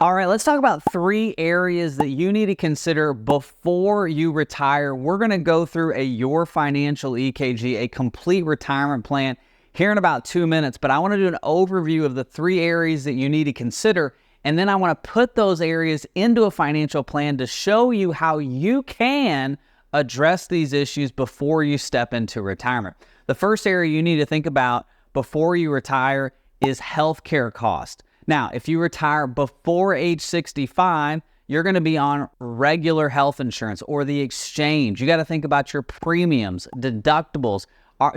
All right, let's talk about 3 areas that you need to consider before you retire. We're going to go through a Your Financial EKG, a complete retirement plan, here in about 2 minutes. But I want to do an overview of the 3 areas that you need to consider. And then I want to put those areas into a financial plan to show you how you can address these issues before you step into retirement. The first area you need to think about before you retire is healthcare cost. Now, if you retire before age 65, you're going to be on regular health insurance or the exchange. You got to think about your premiums, deductibles.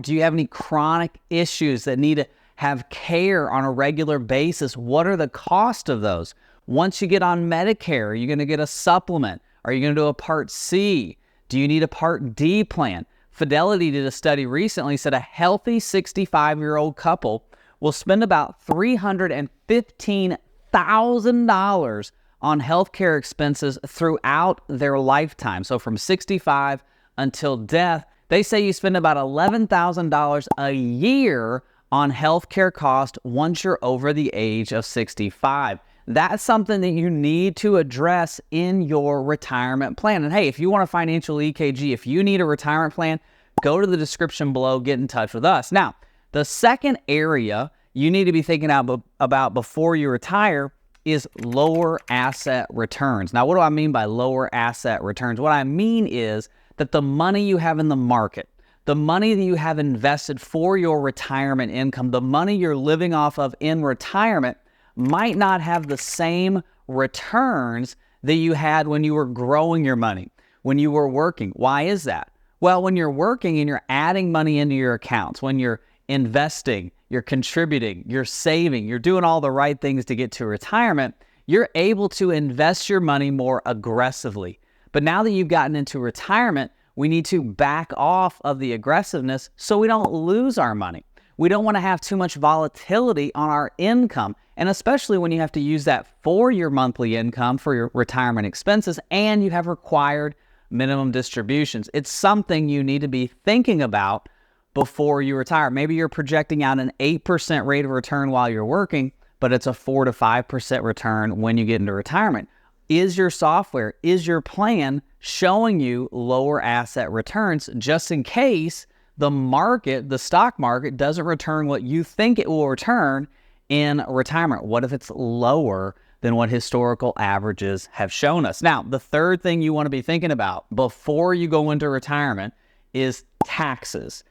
Do you have any chronic issues that need to have care on a regular basis? What are the cost of those? Once you get on Medicare, are you going to get a supplement? Are you going to do a Part C? Do you need a Part D plan? Fidelity did a study recently, said a healthy 65-year-old couple will spend about $315,000 on healthcare expenses throughout their lifetime. So from 65 until death, they say you spend about $11,000 a year on healthcare cost once you're over the age of 65. That's something that you need to address in your retirement plan. And hey, if you want a financial EKG, if you need a retirement plan, go to the description below, get in touch with us. Now, the second area you need to be thinking about before you retire is lower asset returns. Now, what do I mean by lower asset returns? What I mean is that the money you have in the market, the money that you have invested for your retirement income, the money you're living off of in retirement might not have the same returns that you had when you were growing your money, when you were working. Why is that? Well, when you're working and you're adding money into your accounts, when you're investing, you're contributing, you're saving, you're doing all the right things to get to retirement, you're able to invest your money more aggressively. But now that you've gotten into retirement, we need to back off of the aggressiveness so we don't lose our money. We don't want to have too much volatility on our income, and especially when you have to use that for your monthly income for your retirement expenses and you have required minimum distributions. It's something you need to be thinking about before you retire. Maybe you're projecting out an 8% rate of return while you're working, but it's a 4 to 5% return when you get into retirement. Is your software, is your plan showing you lower asset returns just in case the market, the stock market, doesn't return what you think it will return in retirement? What if it's lower than what historical averages have shown us? Now, the third thing you want to be thinking about before you go into retirement is taxes.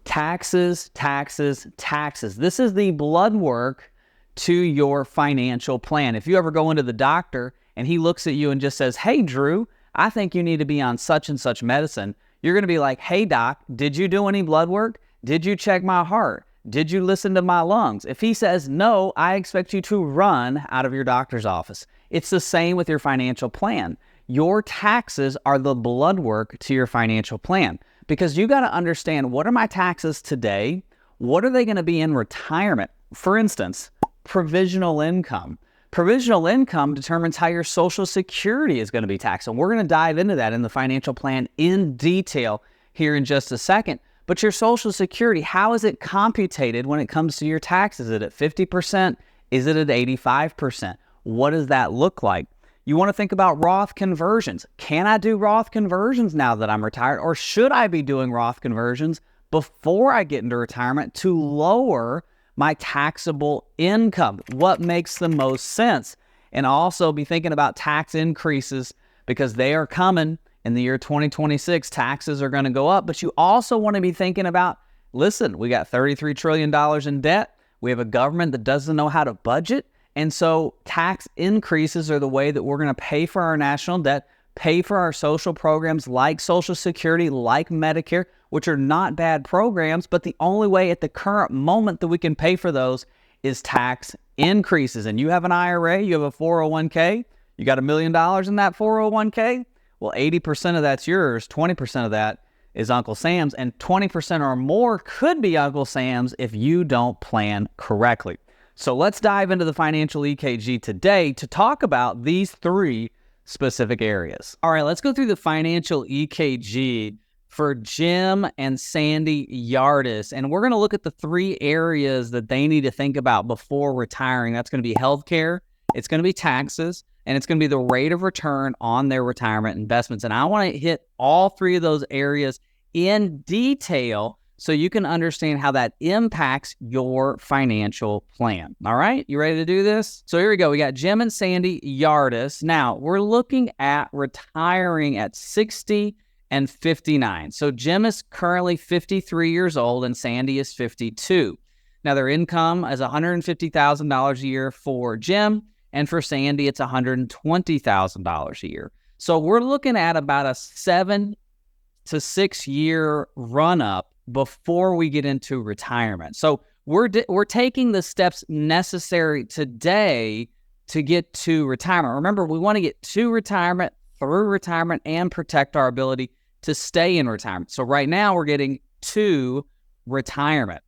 Taxes, taxes, taxes. This is the blood work to your financial plan. If you ever go into the doctor and he looks at you and just says, "Hey, Drew, I think you need to be on such and such medicine," you're going to be like, "Hey, doc, did you do any blood work? Did you check my heart? Did you listen to my lungs?" If he says no, I expect you to run out of your doctor's office. It's the same with your financial plan. Your taxes are the blood work to your financial plan, because you got to understand, what are my taxes today? What are they going to be in retirement? For instance, provisional income. Provisional income determines how your Social Security is going to be taxed. And we're going to dive into that in the financial plan in detail here in just a second. But your Social Security, how is it computed when it comes to your taxes? Is it at 50%? Is it at 85%? What does that look like? You want to think about Roth conversions. Can I do Roth conversions now that I'm retired? Or should I be doing Roth conversions before I get into retirement to lower my taxable income? What makes the most sense? And also be thinking about tax increases, because they are coming in the year 2026. Taxes are going to go up. But you also want to be thinking about, listen, we got $33 trillion in debt. We have a government that doesn't know how to budget. And so tax increases are the way that we're going to pay for our national debt, pay for our social programs like Social Security, like Medicare, which are not bad programs, but the only way at the current moment that we can pay for those is tax increases. And you have an IRA, you have a 401k, you got $1 million in that 401k, well, 80% of that's yours, 20% of that is Uncle Sam's, and 20% or more could be Uncle Sam's if you don't plan correctly. So let's dive into the financial EKG today to talk about these 3 specific areas. All right, let's go through the financial EKG for Jim and Sandy Yardis. And we're going to look at the 3 areas that they need to think about before retiring. That's going to be healthcare, it's going to be taxes, and it's going to be the rate of return on their retirement investments. And I want to hit all three of those areas in detail so you can understand how that impacts your financial plan. All right, you ready to do this? So here we go. We got Jim and Sandy Yardis. Now, we're looking at retiring at 60 and 59. So Jim is currently 53 years old and Sandy is 52. Now, their income is $150,000 a year for Jim, and for Sandy, it's $120,000 a year. So we're looking at about a 7 to 6 year run up before we get into retirement. So we're taking the steps necessary today to get to retirement. Remember, we want to get to retirement, through retirement, and protect our ability to stay in retirement. So right now we're getting to retirement.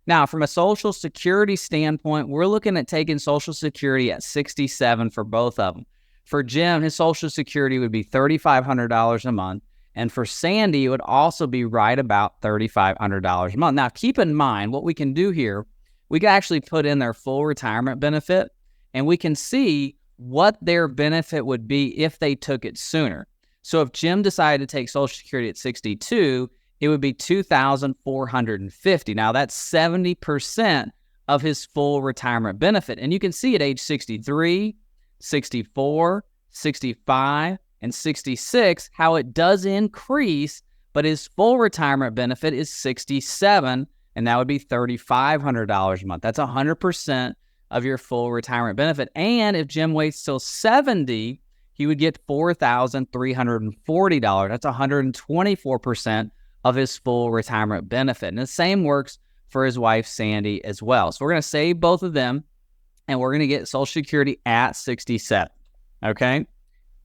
Now, from a Social Security standpoint, we're looking at taking Social Security at 67 for both of them. For Jim, his Social Security would be $3,500 a month. And for Sandy, it would also be right about $3,500 a month. Now, keep in mind, what we can do here, we can actually put in their full retirement benefit, and we can see what their benefit would be if they took it sooner. So if Jim decided to take Social Security at 62, it would be $2,450. Now, that's 70% of his full retirement benefit. And you can see at age 63, 64, 65, and 66, how it does increase, but his full retirement benefit is 67, and that would be $3,500 a month. That's 100% of your full retirement benefit. And if Jim waits till 70, he would get $4,340. That's 124% of his full retirement benefit. And the same works for his wife, Sandy, as well. So we're going to save both of them, and we're going to get Social Security at 67, okay?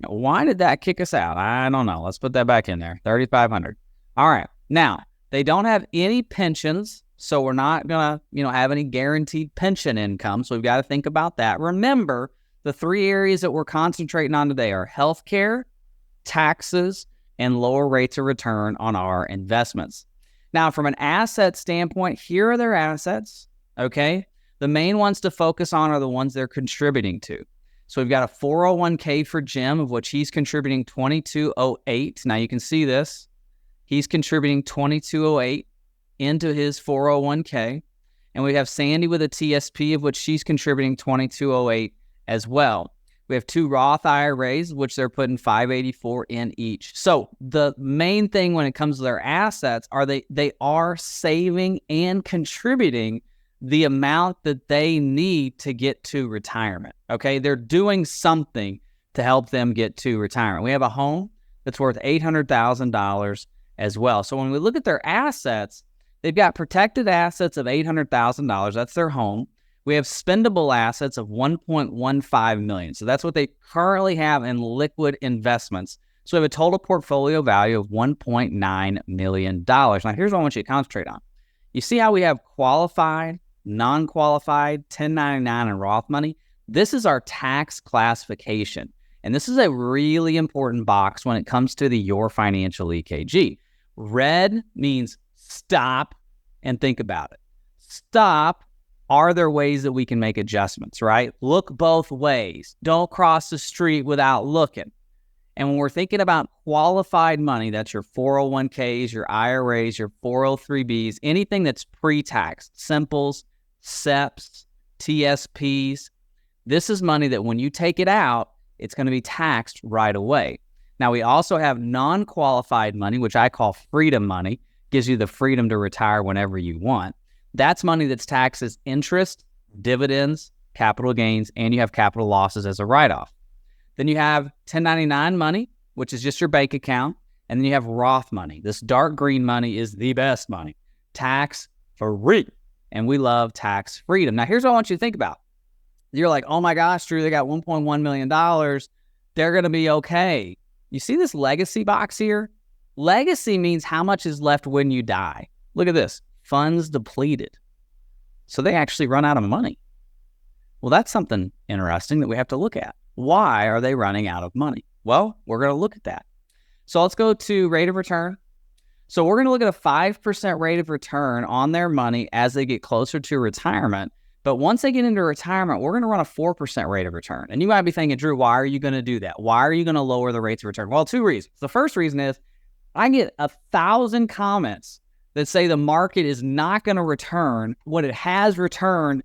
Now, why did that kick us out? I don't know. Let's put that back in there, $3,500. All right. Now, they don't have any pensions, so we're not going to, have any guaranteed pension income, so we've got to think about that. Remember, the three areas that we're concentrating on today are healthcare, taxes, and lower rates of return on our investments. Now, from an asset standpoint, here are their assets, okay? The main ones to focus on are the ones they're contributing to. So we've got a 401k for Jim, of which he's contributing $2,208. Now you can see this. He's contributing $2,208 into his 401k. And we have Sandy with a TSP, of which she's contributing $2,208 as well. We have two Roth IRAs, which they're putting $584 in each. So the main thing when it comes to their assets are they are saving and contributing the amount that they need to get to retirement, okay? They're doing something to help them get to retirement. We have a home that's worth $800,000 as well. So when we look at their assets, they've got protected assets of $800,000. That's their home. We have spendable assets of $1.15 million. So that's what they currently have in liquid investments. So we have a total portfolio value of $1.9 million. Now, here's what I want you to concentrate on. You see how we have qualified, non-qualified, 1099, and Roth money? This is our tax classification. And this is a really important box when it comes to the Your Financial EKG. Red means stop and think about it. Stop. Are there ways that we can make adjustments, right? Look both ways. Don't cross the street without looking. And when we're thinking about qualified money, that's your 401ks, your IRAs, your 403bs, anything that's pre-tax, simples, SEPs, TSPs. This is money that when you take it out, it's going to be taxed right away. Now, we also have non-qualified money, which I call freedom money. Gives you the freedom to retire whenever you want. That's money that's taxed as interest, dividends, capital gains, and you have capital losses as a write-off. Then you have 1099 money, which is just your bank account. And then you have Roth money. This dark green money is the best money. Tax free. And we love tax freedom. Now, here's what I want you to think about. You're like, oh my gosh, Drew, they got $1.1 million. They're going to be okay. You see this legacy box here? Legacy means how much is left when you die. Look at this. Funds depleted. So they actually run out of money. Well, that's something interesting that we have to look at. Why are they running out of money? Well, we're going to look at that. So let's go to rate of return. So we're going to look at a 5% rate of return on their money as they get closer to retirement. But once they get into retirement, we're going to run a 4% rate of return. And you might be thinking, Drew, why are you going to do that? Why are you going to lower the rates of return? Well, two reasons. The first reason is I get 1,000 comments that say the market is not going to return what it has returned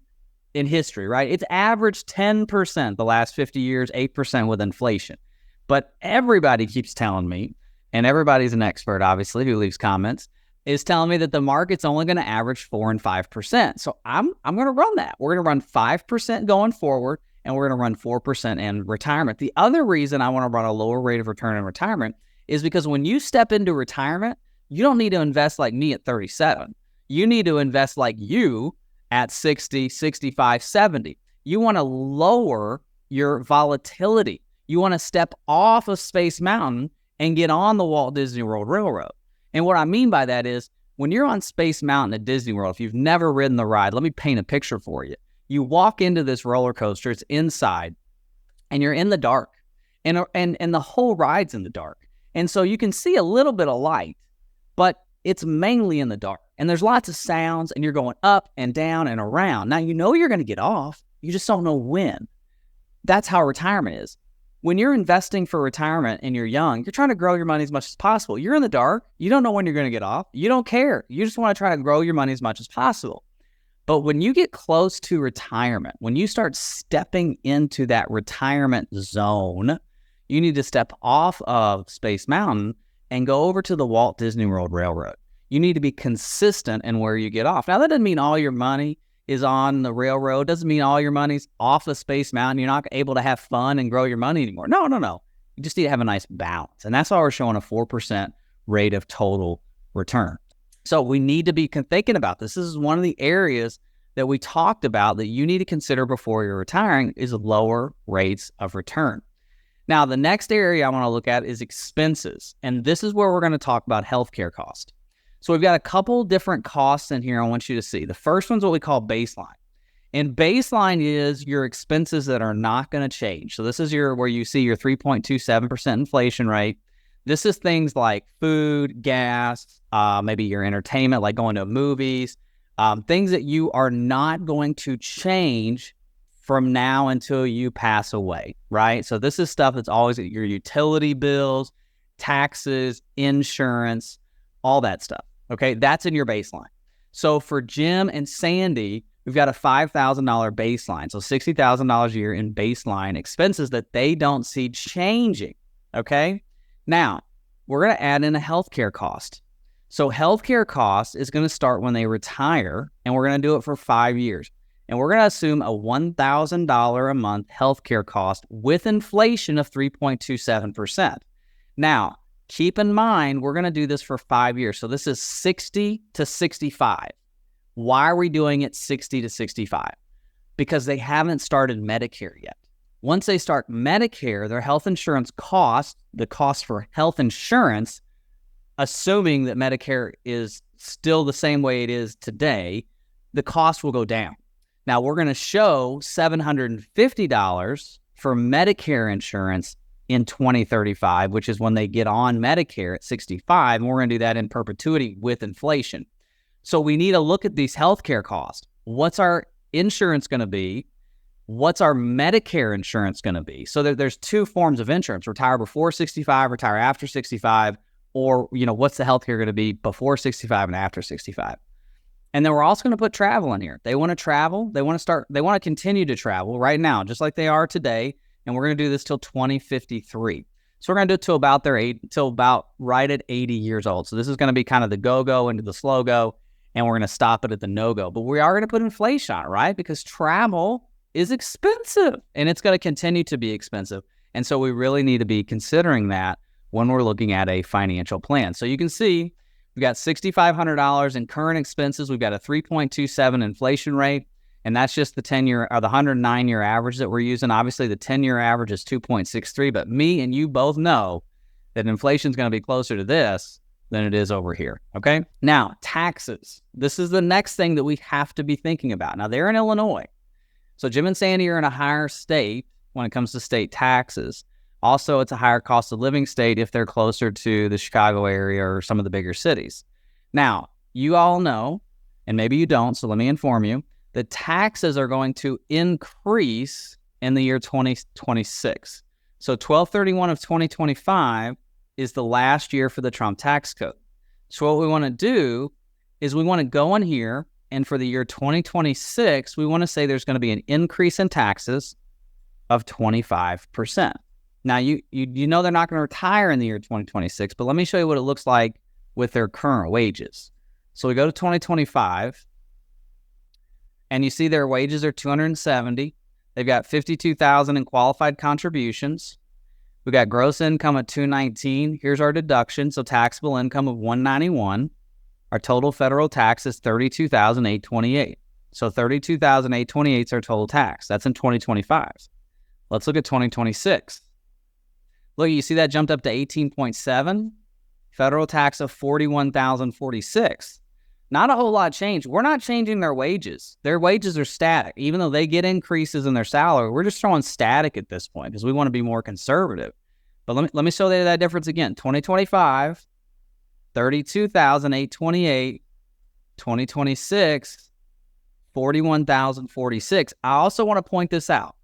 in history, right? It's averaged 10% the last 50 years, 8% with inflation. But everybody keeps telling me, and everybody's an expert, obviously, who leaves comments, is telling me that the market's only going to average 4 and 5%. So I'm going to run that. We're going to run 5% going forward, and we're going to run 4% in retirement. The other reason I want to run a lower rate of return in retirement is because when you step into retirement, you don't need to invest like me at 37. You need to invest like you at 60, 65, 70. You want to lower your volatility. You want to step off of Space Mountain and get on the Walt Disney World Railroad. And what I mean by that is when you're on Space Mountain at Disney World, if you've never ridden the ride, let me paint a picture for you. You walk into this roller coaster, it's inside, and you're in the dark. And the whole ride's in the dark. And so you can see a little bit of light, but it's mainly in the dark. And there's lots of sounds, and you're going up and down and around. Now, you know you're going to get off. You just don't know when. That's how retirement is. When you're investing for retirement and you're young, you're trying to grow your money as much as possible. You're in the dark. You don't know when you're going to get off. You don't care. You just want to try to grow your money as much as possible. But when you get close to retirement, when you start stepping into that retirement zone, you need to step off of Space Mountain and go over to the Walt Disney World Railroad. You need to be consistent in where you get off. Now, that doesn't mean all your money is on the railroad. Doesn't mean all your money's off the Space Mountain. You're not able to have fun and grow your money anymore. No. You just need to have a nice balance. And that's why we're showing a 4% rate of total return. So we need to be thinking about this. This is one of the areas that we talked about that you need to consider before you're retiring is lower rates of return. Now, the next area I want to look at is expenses. And this is where we're going to talk about healthcare cost. So we've got a couple different costs in here I want you to see. The first one's what we call baseline. And baseline is your expenses that are not going to change. So this is where you see your 3.27% inflation rate. This is things like food, gas, maybe your entertainment, like going to movies, things that you are not going to change from now until you pass away, right? So this is stuff that's always your utility bills, taxes, insurance, all that stuff. Okay, that's in your baseline. So for Jim and Sandy, we've got a $5,000 baseline. So $60,000 a year in baseline expenses that they don't see changing. Okay, now we're going to add in a healthcare cost. So healthcare cost is going to start when they retire, and we're going to do it for 5 years. And we're going to assume a $1,000 a month healthcare cost with inflation of 3.27%. Now, keep in mind, we're going to do this for 5 years. So this is 60 to 65. Why are we doing it 60 to 65? Because they haven't started Medicare yet. Once they start Medicare, their health insurance cost, the cost for health insurance, assuming that Medicare is still the same way it is today, the cost will go down. Now, we're going to show $750 for Medicare insurance in 2035, which is when they get on Medicare at 65, and we're going to do that in perpetuity with inflation. So we need to look at these healthcare costs. What's our insurance going to be? What's our Medicare insurance going to be? So there's two forms of insurance: retire before 65, retire after 65, or what's the healthcare going to be before 65 and after 65? And then we're also going to put travel in here. They want to travel. They want to continue to travel right now, just like they are today. And we're going to do this till 2053. So we're going to do it till about right at 80 years old. So this is going to be kind of the go-go into the slow-go, and we're going to stop it at the no-go. But we are going to put inflation on it, right? Because travel is expensive, and it's going to continue to be expensive. And so we really need to be considering that when we're looking at a financial plan. So you can see we've got $6,500 in current expenses. We've got a 3.27 inflation rate. And that's just the 10-year or the 109-year average that we're using. Obviously, the 10-year average is 2.63, but me and you both know that inflation is going to be closer to this than it is over here, okay? Now, taxes. This is the next thing that we have to be thinking about. Now, they're in Illinois. So Jim and Sandy are in a higher state when it comes to state taxes. Also, it's a higher cost of living state if they're closer to the Chicago area or some of the bigger cities. Now, you all know, and maybe you don't, so let me inform you, the taxes are going to increase in the year 2026. So 12/31 of 2025 is the last year for the Trump tax code. So what we want to do is we want to go in here, and for the year 2026, we want to say there's going to be an increase in taxes of 25%. Now, you know they're not going to retire in the year 2026, but let me show you what it looks like with their current wages. So we go to 2025, and you see their wages are $270. They've got $52,000 in qualified contributions. We got gross income of $219. Here's our deduction, so taxable income of $191. Our total federal tax is $32,828. So $32,828 is our total tax. That's in 2025. Let's look at 2026. Look, you see that jumped up to 18.7. Federal tax of $41,046. Not a whole lot changed. We're not changing their wages. Their wages are static. Even though they get increases in their salary, we're just throwing static at this point because we want to be more conservative. But let me show you that difference again. 2025, $32,828. 2026, $41,046. I also want to point this out.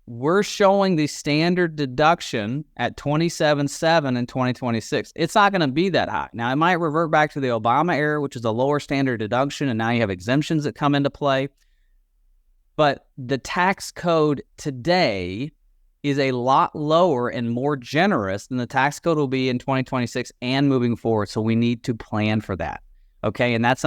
We're showing the standard deduction at $27,700 in 2026. It's not going to be that high. Now, it might revert back to the Obama era, which is a lower standard deduction, and now you have exemptions that come into play. But the tax code today is a lot lower and more generous than the tax code will be in 2026 and moving forward. So we need to plan for that. Okay, and that's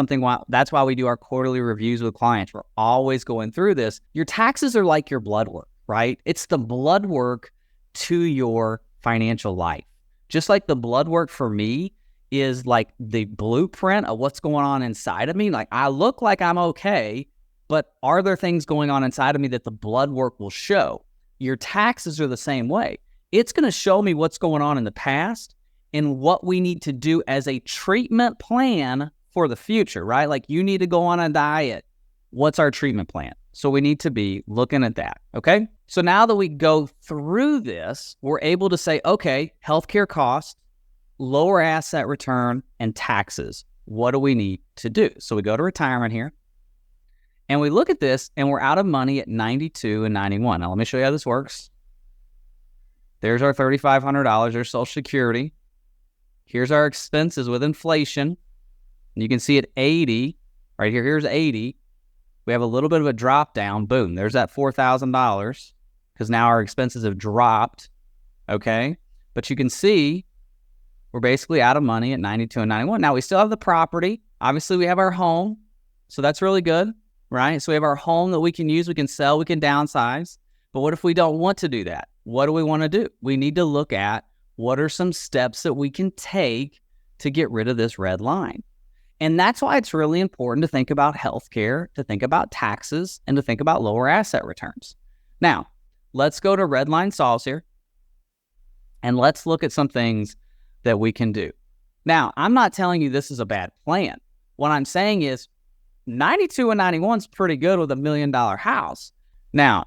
why we do our quarterly reviews with clients. We're always going through this. Your taxes are like your blood work, right? It's the blood work to your financial life. Just like the blood work for me is like the blueprint of what's going on inside of me. Like, I look like I'm okay, but are there things going on inside of me that the blood work will show? Your taxes are the same way. It's going to show me what's going on in the past and what we need to do as a treatment plan for the future, right? Like, you need to go on a diet. What's our treatment plan? So we need to be looking at that, okay? So now that we go through this, we're able to say, okay, healthcare costs, lower asset return, and taxes. What do we need to do? So we go to retirement here, and we look at this, and we're out of money at 92 and 91. Now, let me show you how this works. There's our $3,500. There's Social Security. Here's our expenses with inflation. And you can see at 80, right here, here's 80. We have a little bit of a drop down. Boom, there's that $4,000 because now our expenses have dropped, okay? But you can see we're basically out of money at 92 and 91. Now, we still have the property. Obviously, we have our home, so that's really good, right? So we have our home that we can use, we can sell, we can downsize. But what if we don't want to do that? What do we want to do? We need to look at what are some steps that we can take to get rid of this red line. And that's why it's really important to think about healthcare, to think about taxes, and to think about lower asset returns. Now, let's go to Red Line Solves here, and let's look at some things that we can do. Now, I'm not telling you this is a bad plan. What I'm saying is 92 and 91 is pretty good with $1 million house. Now,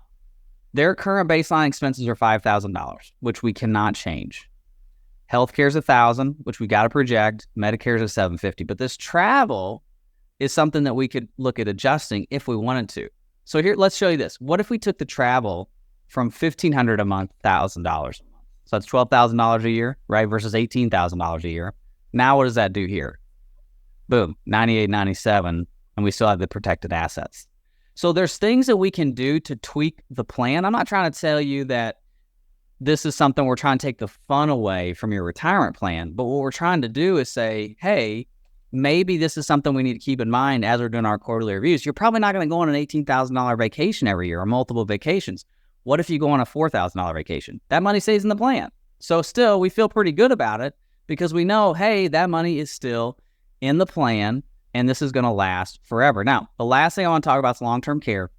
their current baseline expenses are $5,000, which we cannot change. Healthcare is $1,000, which we got to project. Medicare is $750. But this travel is something that we could look at adjusting if we wanted to. So here, let's show you this. What if we took the travel from $1,500 a month, $1,000 a month? So that's $12,000 a year, right? Versus $18,000 a year. Now what does that do here? Boom, 98, 97, and we still have the protected assets. So there's things that we can do to tweak the plan. I'm not trying to tell you that this is something we're trying to take the fun away from your retirement plan. But what we're trying to do is say, hey, maybe this is something we need to keep in mind as we're doing our quarterly reviews. You're probably not going to go on an $18,000 vacation every year or multiple vacations. What if you go on a $4,000 vacation? That money stays in the plan. So still, we feel pretty good about it because we know, hey, that money is still in the plan and this is going to last forever. Now, the last thing I want to talk about is long-term care.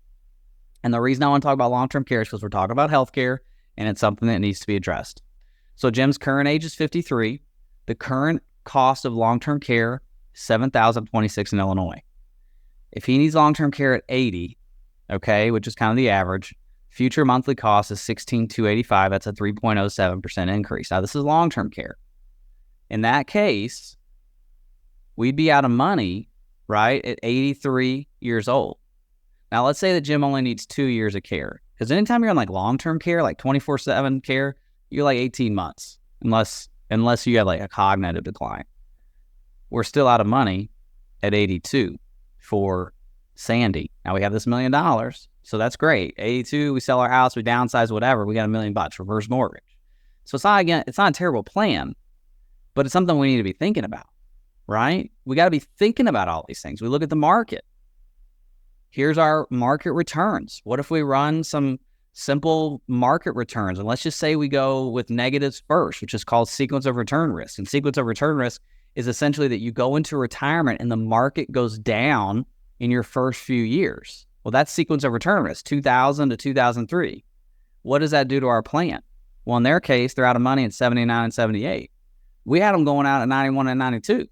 And the reason I want to talk about long-term care is because we're talking about healthcare, and it's something that needs to be addressed. So Jim's current age is 53. The current cost of long-term care, $7,026 in Illinois. If he needs long-term care at 80, okay, which is kind of the average, future monthly cost is $16,285. That's a 3.07% increase. Now, this is long-term care. In that case, we'd be out of money, right, at 83 years old. Now, let's say that Jim only needs 2 years of care. Because anytime you're on like long-term care, like 24/7 care, you're like 18 months, unless you have like a cognitive decline. We're still out of money at 82 for Sandy. Now we have this $1 million, so that's great. 82, we sell our house, we downsize, whatever. We got $1 million, reverse mortgage. So it's not a terrible plan, but it's something we need to be thinking about, right? We got to be thinking about all these things. We look at the market. Here's our market returns. What if we run some simple market returns? And let's just say we go with negatives first, which is called sequence of return risk. And sequence of return risk is essentially that you go into retirement and the market goes down in your first few years. Well, that's sequence of return risk, 2000 to 2003. What does that do to our plan? Well, in their case, they're out of money in 79 and 78. We had them going out at 91 and 92.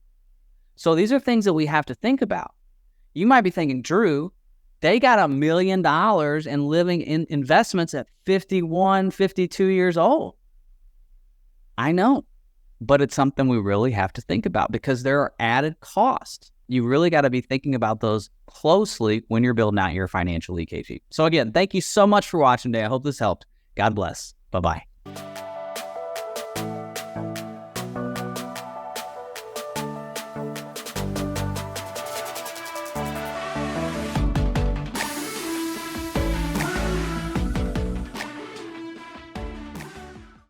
So these are things that we have to think about. You might be thinking, Drew, they got $1 million and living in investments at 51, 52 years old. I know, but it's something we really have to think about because there are added costs. You really got to be thinking about those closely when you're building out your financial EKG. So again, thank you so much for watching today. I hope this helped. God bless. Bye-bye.